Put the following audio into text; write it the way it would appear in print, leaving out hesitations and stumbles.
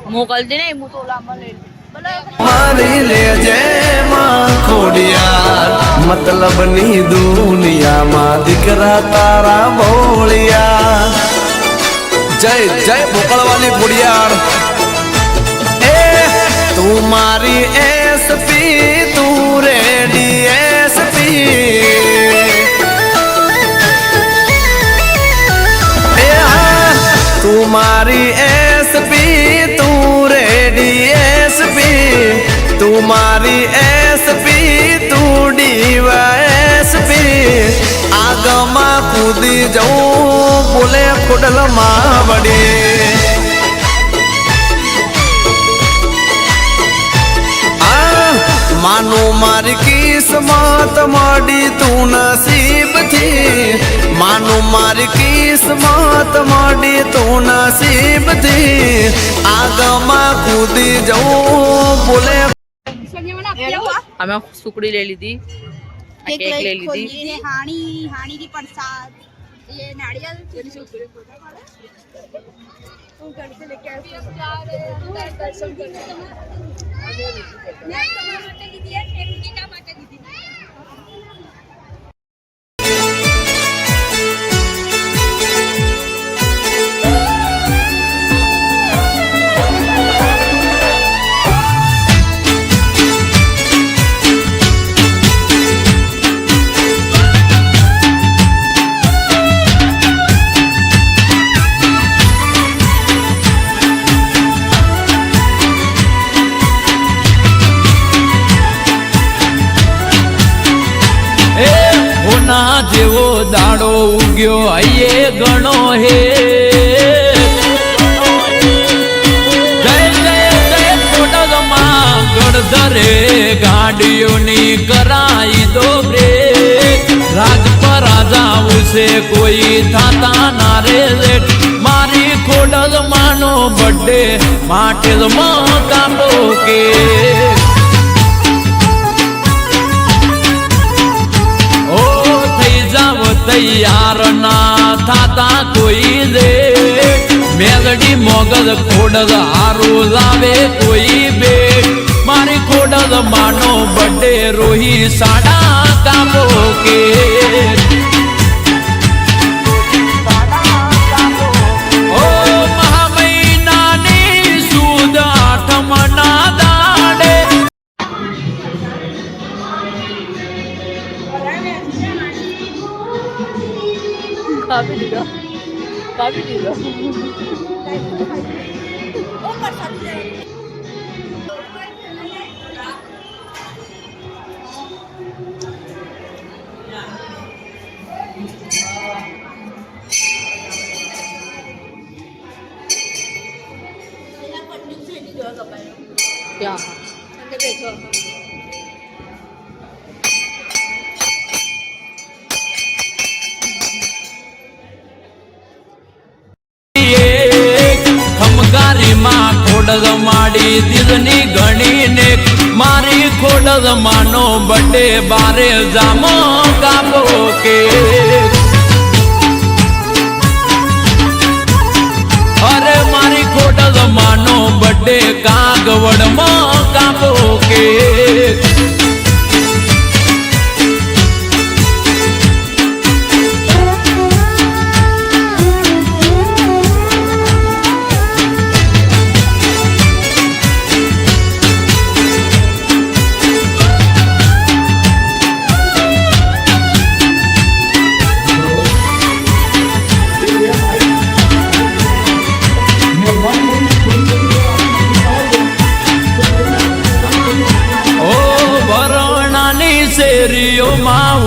મોકલતી નહીં હું તો ઓલામાં લઈ મારી લેજે માં ખોડિયાર મતલબની દુનિયામાં દીકરા તારા બોળિયા જય જય ભોકળવાની ખોડિયાર એ તું મારી એસપી તું રેડી એસપી એ તું મારી એસપી તું રેડી એસપી તું મારી એસપી તું ડીવાયએસપી આગમાં કૂદી જવું બોલે ખોડલમાં વડી માનું મારી કિસ્મત મળી તું નસીબથી માનું મારી કિસ્મત મળી તું નસીબથી આગમાં કૂદી જવું બોલે અમે સુકડી લઈ લીધી કેક લઈ લીધી ये हाणी की प्रसाद ये नारियल तुम घर से लेके आए दर्शन करने જેવો દાડો ઉગ્યો આયે ગણો હે જય જય જય કોટગમાં ગણધરે ગાડીઓની કરાઈ દો બ્રેક રાજ પર રાજા ઉસે કોઈ થાતા ના રે લેટ મારી ખોડલમાંનો બર્થડે માટે જ કાપો કે તૈયાર ના થાતા કોઈ દે મેલડી મોગલ ખોડલ હારું લાવે કોઈ બે મારી ખોડલ માનો બર્થડે રોહી સાડા કાપો કે ઓ મહામહિનાની સુદ આઠમના દાડે કાપી દીધો ક્યાં ખમગારીમાં ખોડલ માડી દીદની ગણીને મારી ખોડલ માનો બર્થડે બારે જામો કાપો કે અરે મારી ખોડલ માનો બર્થડે કાગવડમાં કાપો કે શેરીઓમાં